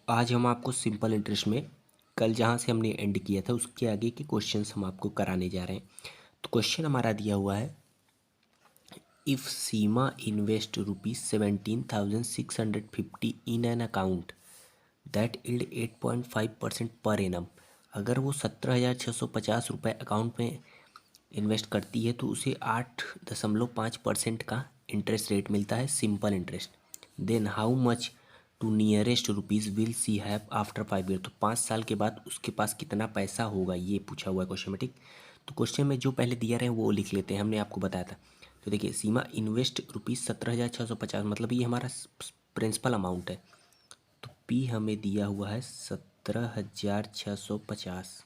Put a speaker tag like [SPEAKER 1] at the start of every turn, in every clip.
[SPEAKER 1] आज हम आपको सिंपल इंटरेस्ट में कल जहाँ से हमने एंड किया था उसके आगे के क्वेश्चंस हम आपको कराने जा रहे हैं। तो क्वेश्चन हमारा दिया हुआ है, if Seema invest ₹17,650 in an account that yield 8.5% per annum. अगर वो 17,650 रुपये अकाउंट में इन्वेस्ट करती है तो उसे 8.5% का इंटरेस्ट रेट मिलता है, simple interest. Then how much to nearest rupees will see have after 5 year. तो 5 साल के बाद उसके पास कितना पैसा होगा, ये पूछा हुआ है क्वेश्चन में। ठीक, तो क्वेश्चन में जो पहले दिया रहे हैं वो लिख लेते हैं, हमने आपको बताया था। तो देखिए, सीमा इन्वेस्ट ₹17,650, मतलब ये हमारा प्रिंसिपल अमाउंट है। तो पी हमें दिया हुआ है 17,650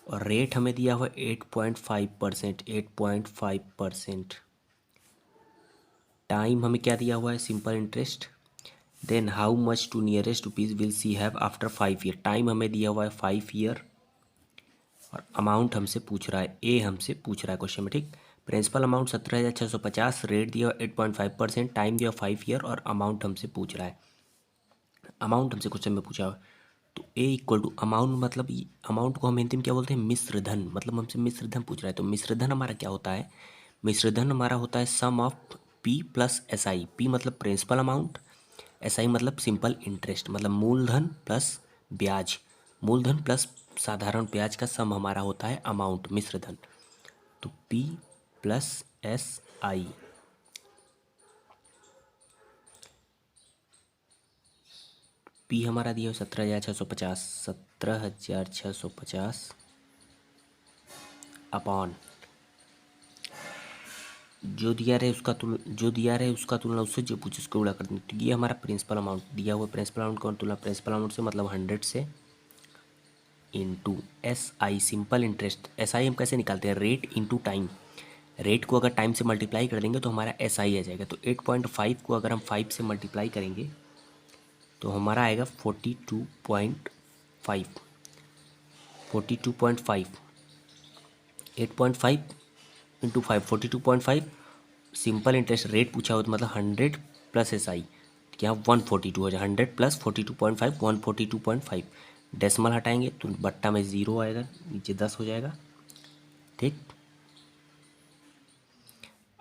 [SPEAKER 1] और रेट हमें दिया हुआ 8.5%। 8.5%। टाइम हमें क्या दिया हुआ है, simple interest. Then how much to nearest rupees will see have after 5 year. Time हमें दिया हुआ है 5 ईयर और अमाउंट हमसे पूछ रहा है, ए हमसे पूछ रहा है क्वेश्चन में। ठीक, प्रिंसिपल अमाउंट 17,650, रेट दिया हुआ 8.5%, टाइम दिया 5 ईयर और अमाउंट हमसे पूछ रहा है। अमाउंट हमसे क्वेश्चन में पूछा हुआ है, तो ए इक्वल टू अमाउंट, मतलब अमाउंट को हम हिंदी में क्या बोलते हैं, मिश्र धन। मतलब हमसे मिश्र धन पूछ रहा है। तो मिश्र धन हमारा क्या होता है, मिश्र धन हमारा होता है sum of P plus S I. P मतलब प्रिंसिपल अमाउंट, एस आई मतलब सिंपल इंटरेस्ट, मतलब मूलधन प्लस ब्याज। मूलधन प्लस साधारण ब्याज का सम हमारा होता है अमाउंट, मिश्र धन। तो P plus S I. P हमारा दिया हो 17,650, 17,650 अपॉन जो दिया रहे उसका तुलना उससे, जो पूछे उसको गुणा कर दें। तो ये हमारा प्रिंसिपल अमाउंट दिया हुआ, प्रिंसिपल अमाउंट का तुलना प्रिंसिपल अमाउंट से, मतलब 100 से, into S I simple interest. S I हम कैसे निकालते हैं, रेट इंटू टाइम। रेट को अगर टाइम से मल्टीप्लाई कर देंगे तो हमारा एस आई आ जाएगा। तो 8.5 को अगर हम 5 से मल्टीप्लाई करेंगे तो हमारा आएगा 42.5। 42.5, 8.5 इंटू 5, 42.5। सिंपल इंटरेस्ट रेट पूछा हो तो मतलब 100 प्लस एस आई, यहाँ 142 हो जाए। 100 प्लस 42.5, 142.5। डेसिमल हटाएंगे तो बट्टा में 0 आएगा, नीचे 10 हो जाएगा। ठीक,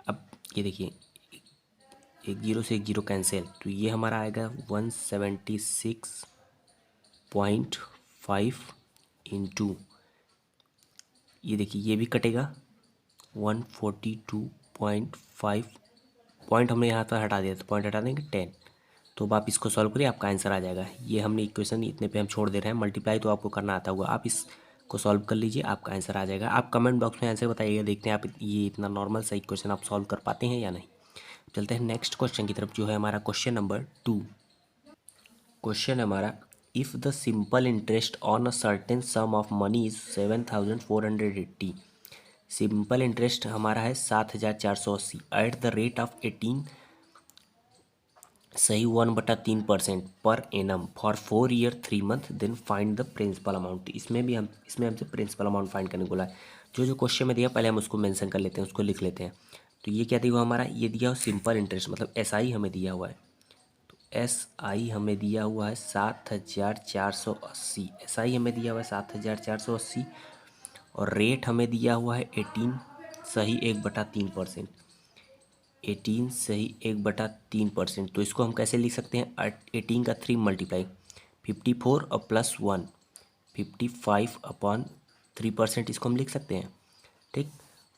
[SPEAKER 1] अब ये देखिए, एक जीरो से एक जीरो कैंसिल, तो ये हमारा आएगा 176.5 इंटू, ये देखिए ये भी कटेगा 142.5। पॉइंट हमने यहाँ पर हटा दिया तो पॉइंट हटा देंगे 10। तो अब आप इसको सॉल्व करिए, आपका आंसर आ जाएगा। ये हमने इक्वेशन इतने पे हम छोड़ दे रहे हैं, मल्टीप्लाई तो आपको करना आता होगा। आप इसको सॉल्व कर लीजिए, आपका आंसर आ जाएगा। आप कमेंट बॉक्स में आंसर बताइएगा, देखते हैं आप ये इतना नॉर्मल सा इक्वेशन आप सॉल्व कर पाते हैं या नहीं। चलते हैं नेक्स्ट क्वेश्चन की तरफ, जो है हमारा क्वेश्चन नंबर 2। क्वेश्चन हमारा, if the simple interest on a certain some of money is 7,480। Simple interest हमारा है 7,480 एट द रेट ऑफ 18, सही 1/3% per annum for 4 year 3 month, then find the principal amount. इसमें हमसे प्रिंसिपल अमाउंट फाइंड करने को बोला है। जो क्वेश्चन में दिया पहले हम उसको मेंशन कर लेते हैं, उसको लिख लेते हैं। तो ये क्या दिया हुआ हमारा, ये दिया हुआ सिंपल इंटरेस्ट, मतलब एस आई हमें दिया हुआ है। तो एस आई हमें दिया हुआ है 7,480। एस आई हमें दिया हुआ है 7,480 और रेट हमें दिया हुआ है 18, सही 1/3%। 18 सही 1/3%। तो इसको हम कैसे लिख सकते हैं, 18 का 3 मल्टीप्लाई 54 और प्लस 1, 55/3%, इसको हम लिख सकते हैं। ठीक,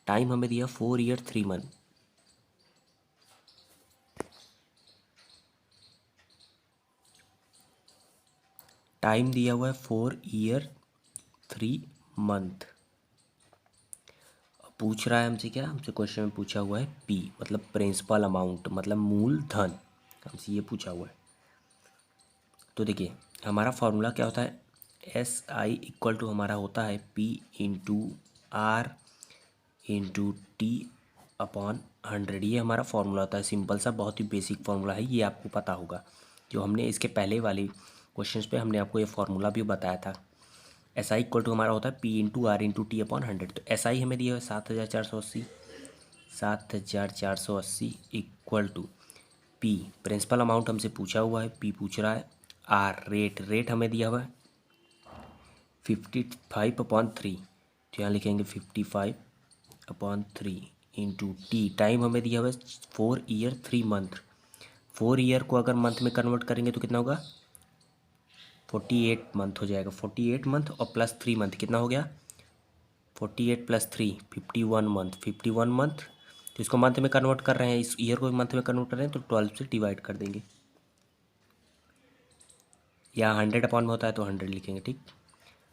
[SPEAKER 1] टाइम हमें दिया 4 ईयर 3 मंथ। टाइम दिया हुआ है 4 ईयर 3 मंथ। पूछ रहा है हमसे क्या, हमसे क्वेश्चन में पूछा हुआ है पी, मतलब प्रिंसिपल अमाउंट, मतलब मूलधन हमसे ये पूछा हुआ है। तो देखिए हमारा फॉर्मूला क्या होता है, एस आई इक्वल टू हमारा होता है P into R into T upon 100। ये हमारा फॉर्मूला होता है, सिंपल सा, बहुत ही बेसिक फार्मूला है, ये आपको पता होगा। जो हमने इसके पहले वाले क्वेश्चंस पे हमने आपको ये फार्मूला भी बताया था। एस आई इक्वल टू हमारा होता है P into R into T upon 100। तो एस आई हमें दिया है 7,480, 7,480 equal to P principal amount हमसे पूछा हुआ है, पी पूछ रहा है। आर रेट हमें दिया हुआ है 55/3, तो यहाँ लिखेंगे 55/3 इंटू टी। टाइम हमें दिया हुआ है 4 ईयर 3 मंथ। 4 ईयर को अगर मंथ में कन्वर्ट करेंगे तो कितना होगा, 48 मंथ हो जाएगा। 48 मंथ और प्लस 3 मंथ कितना हो गया, 48 + 3 51 मंथ। 51 मंथ, तो इसको मंथ में कन्वर्ट कर रहे हैं, इस ईयर को मंथ में कन्वर्ट कर रहे हैं तो 12 से डिवाइड कर देंगे। यहाँ 100 में होता है तो 100 लिखेंगे, ठीक।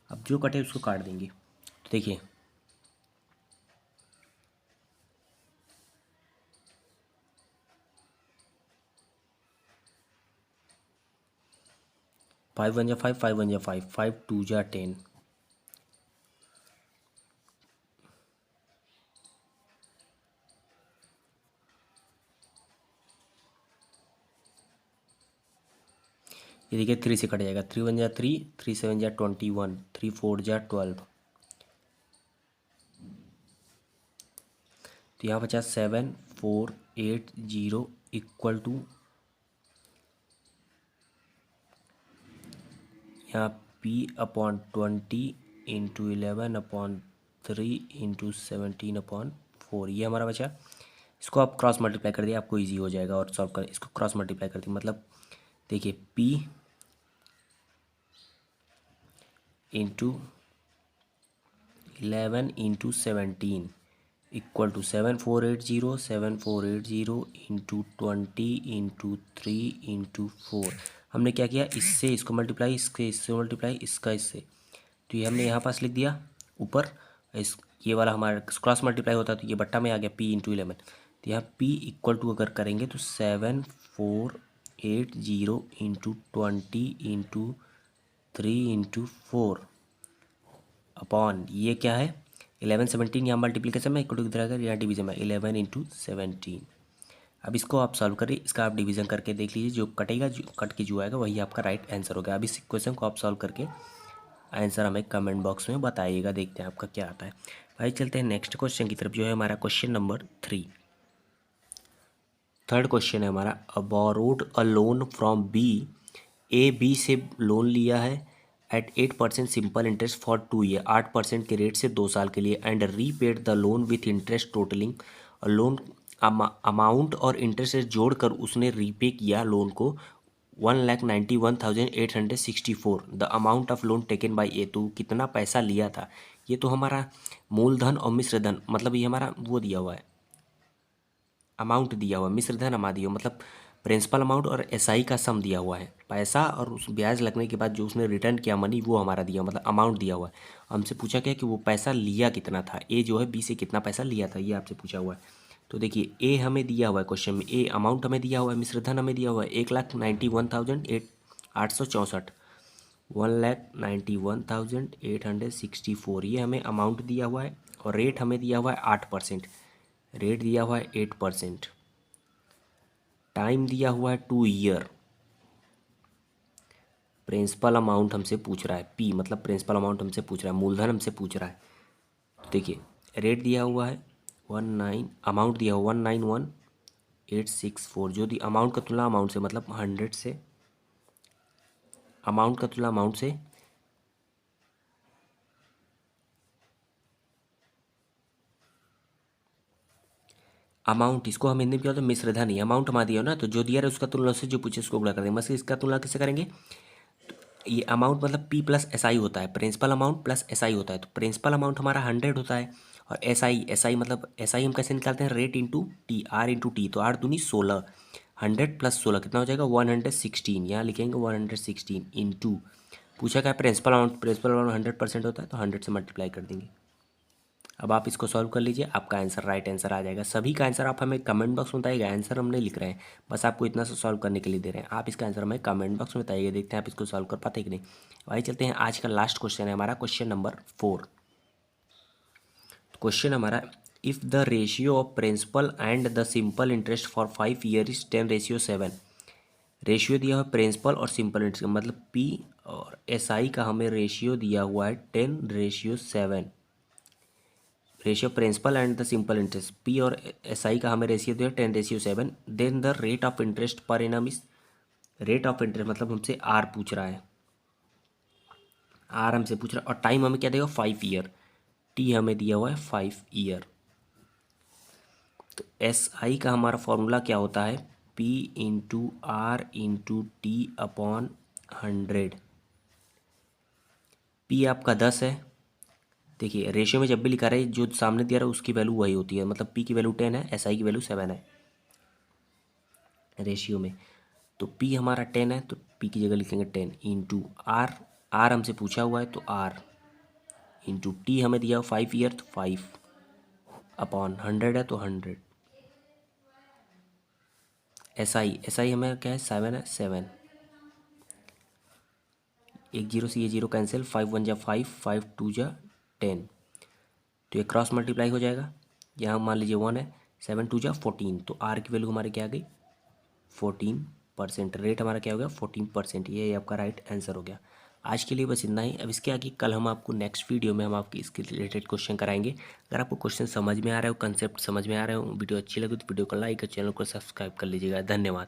[SPEAKER 1] अब जो कटे उसको काट देंगे। तो देखिए 5 1 जा 5, 5 1 जा 5, 5 2 जा 10। ये देखिए 3 से कट जाएगा, 3 1 जा 3, 3 7 जा 21, 3 4 जा 12। तो यहाँ बचा 7480 इक्वल टू, यहाँ P/20 इंटू 11/3 इंटू 17/4, ये हमारा बचा। इसको आप क्रॉस मल्टीप्लाई कर दिए, आपको इजी हो जाएगा और सॉल्व कर। इसको क्रॉस मल्टीप्लाई कर दिए, मतलब देखिए P into 11 into 17 equal to 7480 into 20 into 3 into 4। हमने क्या किया, इससे इसको मल्टीप्लाई, इससे मल्टीप्लाई, इसका इससे, तो ये हमने यहाँ पास लिख दिया ऊपर। इस ये वाला हमारा क्रॉस मल्टीप्लाई होता है तो ये बट्टा में आ गया P इंटू 11। तो यहाँ P इक्वल टू अगर करेंगे तो 7480 इंटू 20 इंटू 3 इंटू 4 अपॉन, ये क्या है 11 17, यहाँ मल्टीप्लिकेशन में इक्वल टू किधर आएगा, यहाँ डिवीजन में 11 इंटू 17। अब इसको आप सॉल्व करिए, इसका आप डिवीजन करके देख लीजिए, जो कटेगा, जो कट के जो आएगा वही आपका राइट आंसर होगा। अब इस क्वेश्चन को आप सॉल्व करके आंसर हमें कमेंट बॉक्स में बताइएगा, देखते हैं आपका क्या आता है। भाई चलते हैं नेक्स्ट क्वेश्चन की तरफ, जो है हमारा क्वेश्चन नंबर 3। थर्ड क्वेश्चन है हमारा, borrowed a loan from B. A B से लोन लिया है at 8% simple interest for 2 year, 8% के रेट से 2 साल के लिए, and repaid the loan with interest totalling. Loan amount और इंटरेस्ट जोड़कर उसने रीपे किया लोन को 1,91,864। The amount of loan taken by A, तो कितना पैसा लिया था। ये तो हमारा मूलधन और मिश्रधन, मतलब ये हमारा वो दिया हुआ है, अमाउंट दिया हुआ है, मिश्रधन अमा दिया हुआ, मतलब प्रिंसिपल अमाउंट और एसआई का सम दिया हुआ है। पैसा और उस ब्याज लगने के बाद जो उसने रिटर्न किया मनी, वो हमारा दिया, मतलब अमाउंट दिया हुआ है। हमसे पूछा गया कि वो पैसा लिया कितना था, ए जो है बी से कितना पैसा लिया था, ये आपसे पूछा हुआ है। तो देखिए ए हमें दिया हुआ है क्वेश्चन में, ए अमाउंट हमें दिया हुआ है, मिश्रधन हमें दिया हुआ है 1,91,864, 1,91,864, ये हमें अमाउंट दिया हुआ है। और रेट हमें दिया हुआ है 8%, रेट दिया हुआ है 8%, टाइम दिया हुआ है 2 ईयर। प्रिंसिपल अमाउंट हमसे पूछ रहा है, पी मतलब प्रिंसिपल अमाउंट हमसे पूछ रहा है, मूलधन हमसे पूछ रहा है। तो देखिए रेट दिया हुआ है 19, अमाउंट दिया हुआ 191,864, जो दी अमाउंट का तुलना अमाउंट से, मतलब 100 से, अमाउंट का तुलना अमाउंट से अमाउंट, इसको हम हिंदी में क्या होता है, मिश्रधन ही, अमाउंट हमारा दिया हो ना, तो जो दिया है उसका तुलना से जो पूछे उसको गुणा कर देंगे। बस इसका तुलना कैसे करेंगे, ये अमाउंट मतलब P प्लस SI होता है, प्रिंसिपल अमाउंट प्लस SI होता है। तो प्रिंसिपल अमाउंट हमारा 100 होता है, और SI मतलब SI हम कैसे निकालते हैं, rate into T, R into T, तो 8 दूनी 16, 100 + 16 कितना हो जाएगा 116, यहाँ लिखेंगे 116 इंटू, पूछा क्या प्रिंसिपल अमाउंट, प्रिंसिपल अमाउंट 100% होता है तो 100 से मल्टीप्लाई कर देंगे। अब आप इसको सॉल्व कर लीजिए, आपका आंसर राइट आंसर आ जाएगा। सभी का आंसर आप हमें कमेंट बॉक्स में बताइएगा, आंसर हम नहीं लिख रहे हैं, बस आपको इतना सा सॉल्व करने के लिए दे रहे हैं। आप इसका आंसर हमें कमेंट बॉक्स में बताइएगा, देखते हैं आप इसको सॉल्व कर पाते हैं कि नहीं। भाई चलते हैं, आज का लास्ट क्वेश्चन है हमारा क्वेश्चन नंबर 4। क्वेश्चन हमारा, if the ratio of principal and the simple interest for 5 year is 10:7। Ratio दिया हुआ है प्रिंसिपल और सिंपल इंटरेस्ट, मतलब P और SI का हमें रेशियो दिया हुआ है 10:7। Ratio principal and the simple interest, P और एस आई का हमें रेशियो दिया 10:7। Then the rate of interest per annum is, rate of interest मतलब हमसे आर पूछ रहा है, आर हमसे पूछ रहा है, और टाइम हमें क्या देगा 5 ईयर, टी हमें दिया हुआ है 5 ईयर। तो एस आई का हमारा फॉर्मूला क्या होता है, P into R into T upon 100। P आपका 10 है, देखिए रेशियो में जब भी लिखा रहे जो सामने दिया रहा है उसकी वैल्यू वही होती है, मतलब पी की वैल्यू 10 है, एस आई की वैल्यू 7 है रेशियो में। तो पी हमारा 10 है तो पी की जगह लिखेंगे 10 इंटू आर, आर हमसे पूछा हुआ है तो आर इंटू टी हमें दिया 5 ईयर तो 5 अपॉन 100 है तो 100। एस आई हमें क्या है 7 है, 7, एक जीरो से ये जीरो कैंसिल, 5 1 जा 5, 5 2 जा 10, तो ये क्रॉस मल्टीप्लाई हो जाएगा, यहाँ मान लीजिए 1 है, 7 2 जा 14, तो आर की वैल्यू हमारी क्या आ गई 14%, रेट हमारा क्या हो गया 14%, ये आपका राइट आंसर हो गया। आज के लिए बस इतना ही। अब इसके आगे कल हम आपको नेक्स्ट वीडियो में हम आपके इसके रिलेटेड क्वेश्चन कराएंगे। अगर आपको क्वेश्चन समझ में आ रहा है, कंसेप्ट समझ में आ रहा है, वीडियो अच्छी लगे तो वीडियो को लाइक और चैनल को सब्सक्राइब कर लीजिएगा। धन्यवाद।